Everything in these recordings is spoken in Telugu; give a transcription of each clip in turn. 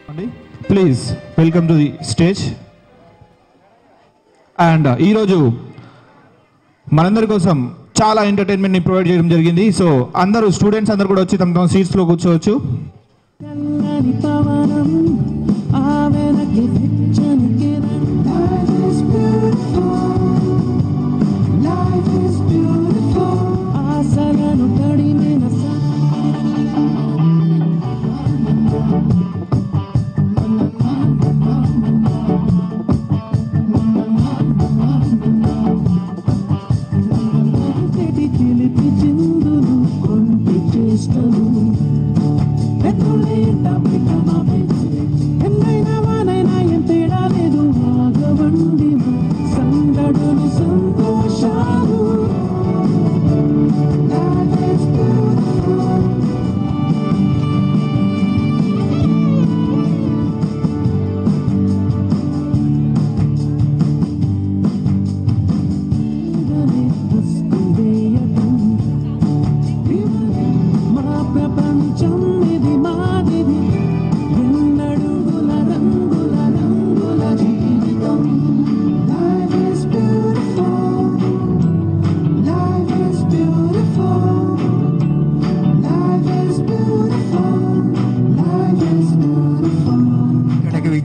Please welcome to the stage. And ఈరోజు మనందరి కోసం చాలా ఎంటర్టైన్మెంట్ని ప్రొవైడ్ చేయడం జరిగింది. సో అందరూ స్టూడెంట్స్ అందరూ కూడా వచ్చి తమ తమ సీట్స్లో కూర్చోవచ్చు.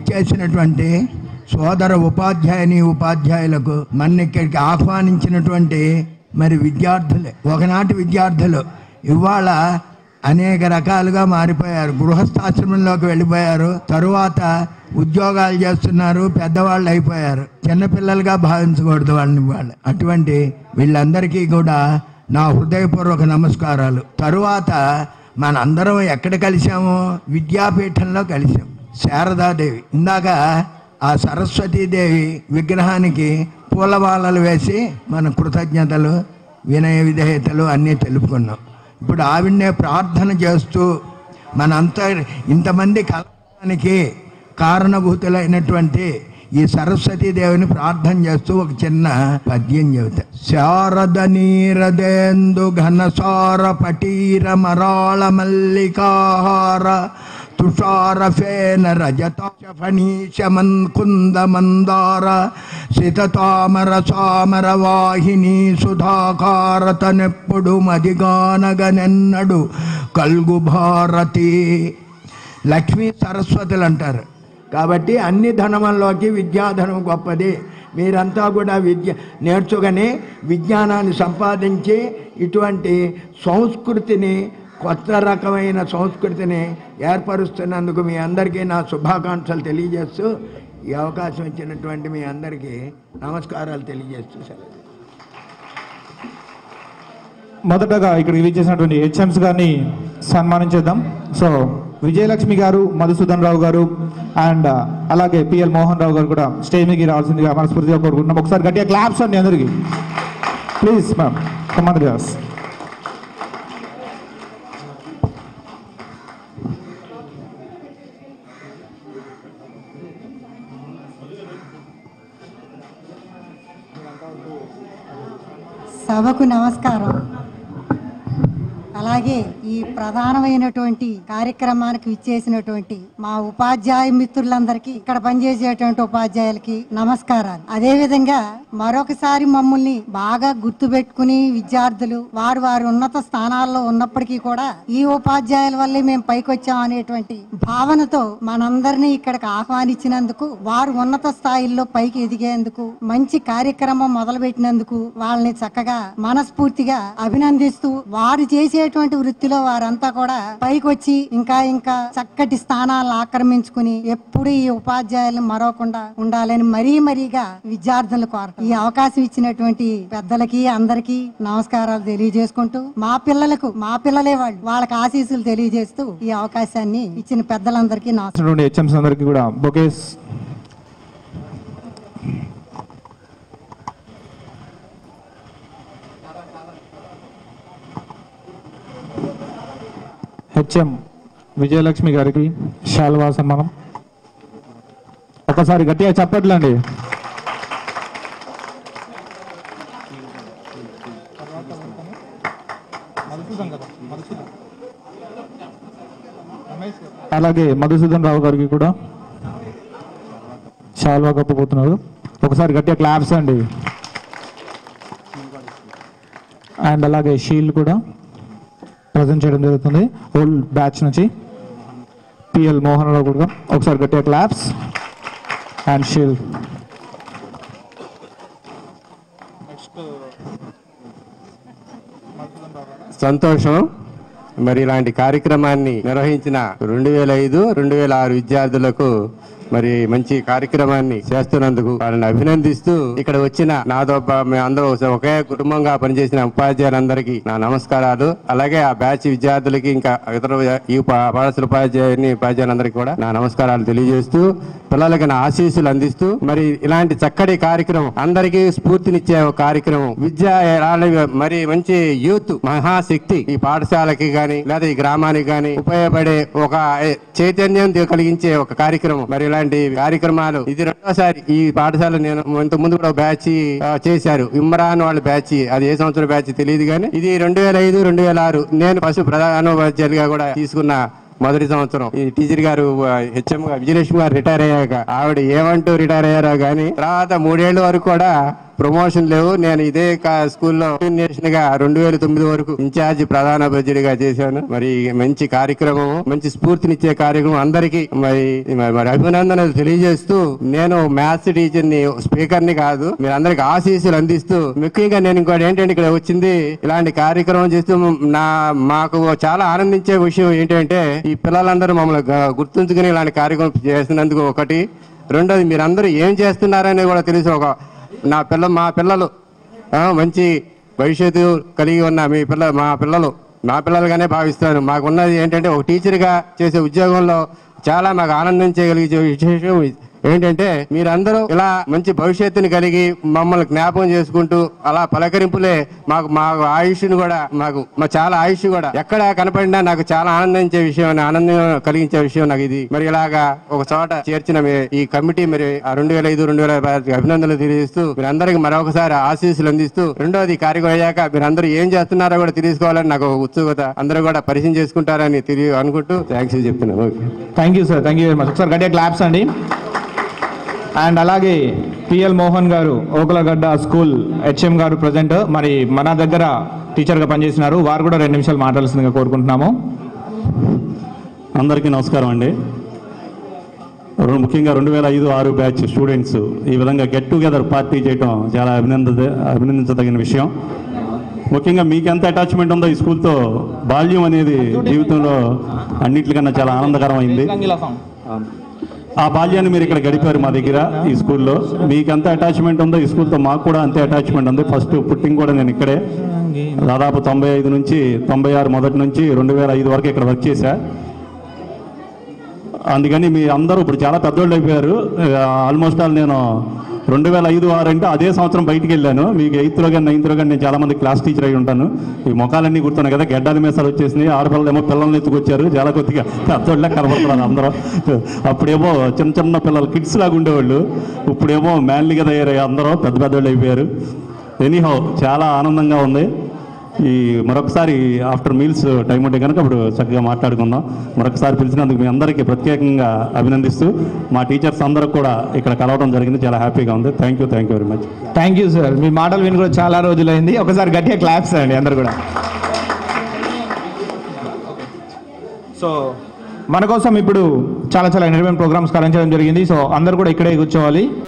చేసినటువంటి సోదర ఉపాధ్యాయులకు మన ఇక్కడికి ఆహ్వానించినటువంటి మరి విద్యార్థులే, ఒకనాటి విద్యార్థులు ఇవాళ అనేక రకాలుగా మారిపోయారు. గృహస్థాశ్రమంలోకి వెళ్ళిపోయారు, తరువాత ఉద్యోగాలు చేస్తున్నారు, పెద్దవాళ్ళు అయిపోయారు. చిన్నపిల్లలుగా భావించకూడదు వాళ్ళని. అటువంటి వీళ్ళందరికీ కూడా నా హృదయపూర్వక నమస్కారాలు. తరువాత మనందరం ఎక్కడ కలిసాము? విద్యాపీఠంలో కలిసాం. శారదాదేవి, ఇందాక ఆ సరస్వతీదేవి విగ్రహానికి పూలమాలలు వేసి మన కృతజ్ఞతలు, వినయ విధేయతలు అన్నీ తెలుపుకున్నాం. ఇప్పుడు ఆవిడనే ప్రార్థన చేస్తూ మనంతా ఇంతమంది కలవడానికి కారణభూతులైనటువంటి ఈ సరస్వతీదేవిని ప్రార్థన చేస్తూ ఒక చిన్న పద్యం చెబుతా. శారద నీరదేందు ఘనసార పటీర మరాళ మల్లికాహార తుషార ఫేన రజత ఫణీశమన్ కుంద మందార శితతామర సామర వాహిని సుధాకారతనెప్పుడు మదిగానగనెన్నడు కల్గు భారతి. లక్ష్మీ సరస్వతులు అంటారు కాబట్టి అన్ని ధనముల్లోకి విద్యాధనం గొప్పది. మీరంతా కూడా విద్య నేర్చుకుని విజ్ఞానాన్ని సంపాదించి ఇటువంటి సంస్కృతిని, కొత్త రకమైన సంస్కృతిని ఏర్పరుస్తున్నందుకు మీ అందరికీ నా శుభాకాంక్షలు తెలియజేస్తూ ఈ అవకాశం ఇచ్చినటువంటి మీ అందరికీ నమస్కారాలు తెలియజేస్తూ సార్. మొదటగా ఇక్కడికి విచ్చేసినటువంటి హెచ్ఎంస్ గారిని సన్మానించేద్దాం. సో విజయలక్ష్మి గారు, మధుసూదన్ రావు గారు అండ్ అలాగే పిఎల్ మోహన్ రావు గారు కూడా స్టేజ్ మీదకి రావాల్సిందిగా మనస్ఫూర్తిగా కోరుకుంటున్నాం. ఒకసారి గట్టిగా క్లాప్స్ అండి అందరికీ ప్లీజ్. Ma'am come on gas. సభకు నమస్కారం. అలాగే ఈ ప్రధానమైనటువంటి కార్యక్రమానికి విచ్చేసినటువంటి మా ఉపాధ్యాయ మిత్రులందరికీ, ఇక్కడ పనిచేసేటువంటి ఉపాధ్యాయులకి నమస్కారాలు. అదే విధంగా మరొకసారి మమ్మల్ని బాగా గుర్తుపెట్టుకుని విద్యార్థులు వారు ఉన్నత స్థానాల్లో ఉన్నప్పటికీ కూడా ఈ ఉపాధ్యాయుల వల్లే మేము పైకొచ్చాం అనేటువంటి భావనతో మనందరినీ ఇక్కడికి ఆహ్వానించినందుకు, వారు ఉన్నత స్థాయిల్లో పైకి ఎదిగేందుకు, మంచి కార్యక్రమం మొదలుపెట్టినందుకు వాళ్ళని చక్కగా మనస్ఫూర్తిగా అభినందిస్తూ, వారు చేసేటువంటి వృత్తిలో వారంతా కూడా పైకొచ్చి ఇంకా ఇంకా చక్కటి స్థానాలను ఆక్రమించుకుని ఎప్పుడు ఈ ఉపాధ్యాయులను మరవకుండా ఉండాలని మరీగా విద్యార్థులు కోరటం. ఈ అవకాశం ఇచ్చినటువంటి పెద్దలకి అందరికీ నమస్కారాలు తెలియజేసుకుంటూ, మా పిల్లలే వాళ్ళకి ఆశీస్సులు తెలియజేస్తూ ఈ అవకాశాన్ని ఇచ్చిన పెద్దలందరికీ అందరికీ కూడా బొకేస్. హెచ్ఎం విజయలక్ష్మి గారికి శాల్వా సన్మానం. ఒకసారి గట్టిగా చెప్పట్లండి. అలాగే మధుసూదన్ రావు గారికి కూడా చాలా గొప్పపోతున్నారు. ఒకసారి గట్టిగా క్లాప్స్ అండి. అండ్ అలాగే షీల్డ్ కూడా ప్రజెంట్ చేయడం జరుగుతుంది ఓల్డ్ బ్యాచ్ నుంచి. పిఎల్ మోహన్ రావు కూడా ఒకసారి గట్టిగా క్లాప్స్ అండ్ షీల్డ్. సంతోషం. మరి ఇలాంటి కార్యక్రమాన్ని నిర్వహించిన 2005, 2006 విద్యార్థులకు మరి మంచి కార్యక్రమాన్ని చేస్తున్నందుకు వాళ్ళని అభినందిస్తూ ఇక్కడ వచ్చిన నాతో అందరూ ఒకే కుటుంబంగా పనిచేసిన ఉపాధ్యాయులందరికీ నా నమస్కారాలు. అలాగే ఆ బ్యాచ్ విద్యార్థులకి ఇంకా ఇతర ఈ పాఠశాల ఉపాధ్యాయులందరికీ కూడా నా నమస్కారాలు తెలియజేస్తూ పిల్లలకి నా ఆశీస్సులు అందిస్తూ మరి ఇలాంటి చక్కటి కార్యక్రమం అందరికీ స్ఫూర్తినిచ్చే ఒక కార్యక్రమం విద్య మరి మంచి యూత్ మహాశక్తి ఈ పాఠశాలకి గాని లేదా ఈ గ్రామానికి గాని ఉపయోగపడే ఒక చైతన్యం కలిగించే ఒక కార్యక్రమం. మరి ఇలాంటి కార్యక్రమాలు ఇది రెండోసారి ఈ పాఠశాల నేను ఇంత ముందు కూడా బ్యాచ్ చేశారు. ఇమ్రాన్ వాళ్ళ బ్యాచ్, అది ఏ సంవత్సరం బ్యాచ్ తెలియదు కానీ ఇది 2005, 2006 నేను ఫస్ట్ ప్రధానోపాధ్యాయులుగా కూడా తీసుకున్న మొదటి సంవత్సరం. ఈ టీచర్ గారు హెచ్ఎం విజయలక్ష్మి గారు రిటైర్ అయ్యాక ఆవిడ ఏమంటూ రిటైర్ అయ్యారో కానీ తర్వాత 3 ఏళ్ల వరకు కూడా ప్రమోషన్ లేవు. నేను ఇదే స్కూల్లో గా 2009 వరకు ఇన్ఛార్జ్ ప్రధానోపాధ్యాయుడిగా చేశాను. మరి మంచి కార్యక్రమం, మంచి స్ఫూర్తినిచ్చే కార్యక్రమం అందరికీ మరి అభినందనలు తెలియజేస్తూ నేను మ్యాథ్స్ టీచర్ ని, స్పీకర్ ని కాదు, మీరు అందరికి ఆశీస్సులు అందిస్తూ ముఖ్యంగా నేను ఇంకోటి ఏంటంటే ఇక్కడ వచ్చింది ఇలాంటి కార్యక్రమం చేస్తూ మాకు చాలా ఆనందించే విషయం ఏంటంటే ఈ పిల్లలందరూ మమ్మల్ని గుర్తుంచుకుని ఇలాంటి కార్యక్రమం చేస్తున్నందుకు ఒకటి. రెండోది మీరందరూ ఏం చేస్తున్నారనేది కూడా తెలుసు. మా పిల్లలు మంచి భవిష్యత్తు కలిగి ఉన్న మా పిల్లలుగానే భావిస్తాను. మాకున్నది ఏంటంటే ఒక టీచర్గా చేసే ఉద్యోగంలో చాలా మాకు ఆనందించగలిగే విశేషం ఏంటంటే మీరందరూ ఇలా మంచి భవిష్యత్తుని కలిగి మమ్మల్ని జ్ఞాపకం చేసుకుంటూ అలా పలకరింపులే మా ఆయుష్ని కూడా మా చాలా ఆయుష్ కూడా ఎక్కడ కనపడినా నాకు చాలా ఆనందం కలిగించే విషయం నాకు ఇది. మరి ఇలాగా ఒక చోట చేర్చిన ఈ కమిటీ మరి 2005, 2006 అభినందనలు తెలియజేస్తూ మీరందరికీ మరొకసారి ఆశీస్సులు అందిస్తూ రెండోది కార్యక్రమం అయ్యాక మీరందరూ ఏం చేస్తున్నారో కూడా తెలుసుకోవాలని నాకు ఉత్సుకత. అందరూ కూడా పరిచయం చేసుకుంటారని అనుకుంటూ థ్యాంక్స్ చెప్తున్నాను. Thank you sir, thank you very much. ఒకసారి గట్టిగా క్లాప్స్ అండి. అండ్ అలాగే పిఎల్ మోహన్ గారు ఓకలగడ్డ స్కూల్ హెచ్ఎం గారు ప్రజెంట్ మరి మన దగ్గర టీచర్గా పనిచేసినారు. వారు కూడా 2 నిమిషాలు మాట్లాడాల్సిందిగా కోరుకుంటున్నాము. అందరికీ నమస్కారం అండి. ముఖ్యంగా 2005-06 బ్యాచ్ స్టూడెంట్స్ ఈ విధంగా గెట్ టుగెదర్ పార్టీ చేయడం చాలా అభినందించదగిన విషయం. ముఖ్యంగా మీకు ఎంత అటాచ్మెంట్ ఉందో ఈ స్కూల్తో, బాల్యం అనేది జీవితంలో అన్నింటికన్నా చాలా ఆనందకరమైంది. ఆ బాల్యాన్ని మీరు ఇక్కడ గడిపారు మా దగ్గర ఈ స్కూల్లో. మీకు ఎంత అటాచ్మెంట్ ఉందో ఈ స్కూల్తో మాకు కూడా అంతే అటాచ్మెంట్ ఉంది. ఫస్ట్ పుట్టింగ్ కూడా నేను ఇక్కడే దాదాపు 95 నుంచి 96 మొదటి నుంచి 2005 వరకు ఇక్కడ వర్క్ చేశా. అందుకని మీ అందరూ ఇప్పుడు చాలా పెద్దోళ్ళు అయిపోయారు. ఆల్మోస్ట్ ఆల్ నేను 2005-06 అంటే అదే సంవత్సరం బయటికి వెళ్ళాను. మీకు 8th కానీ 9th కానీ నేను చాలామంది క్లాస్ టీచర్ అయి ఉంటాను. ఈ మొఖాలన్నీ గుర్తున్నాయి కదా, గడ్డాల మీసాలు వచ్చేసినాయి. ఆడపిల్లలు ఏమో పిల్లల్ని ఎత్తుకొచ్చారు, చాలా కొద్దిగా పెద్దోళ్ళే కనబడుతున్నారు అందరూ. అప్పుడేమో చిన్న పిల్లలు కిడ్స్ లాగా ఉండేవాళ్ళు, ఇప్పుడేమో మ్యాన్లీగా తయారయ్యి అందరూ పెద్దోళ్ళు అయిపోయారు. ఎనీహౌ చాలా ఆనందంగా ఉంది. ఈ మరొకసారి ఆఫ్టర్ మీల్స్ టైం ఉంటే కనుక ఇప్పుడు చక్కగా మాట్లాడుకుందాం. మరొకసారి పిలిచినందుకు మీ అందరికీ ప్రత్యేకంగా అభినందిస్తూ మా టీచర్స్ అందరూ కూడా ఇక్కడ కలవడం జరిగింది. చాలా హ్యాపీగా ఉంది. Thank you very much. Thank you sir. మీ మాటలు విని కూడా చాలా రోజులైంది. ఒకసారి గట్టిగా క్లాప్స్ అండి అందరు కూడా. సో మన కోసం ఇప్పుడు చాలా ఎంటర్టైన్మెంట్ ప్రోగ్రామ్స్ కరెంట్ చేయడం జరిగింది. సో అందరు కూడా ఇక్కడే కూర్చోవాలి.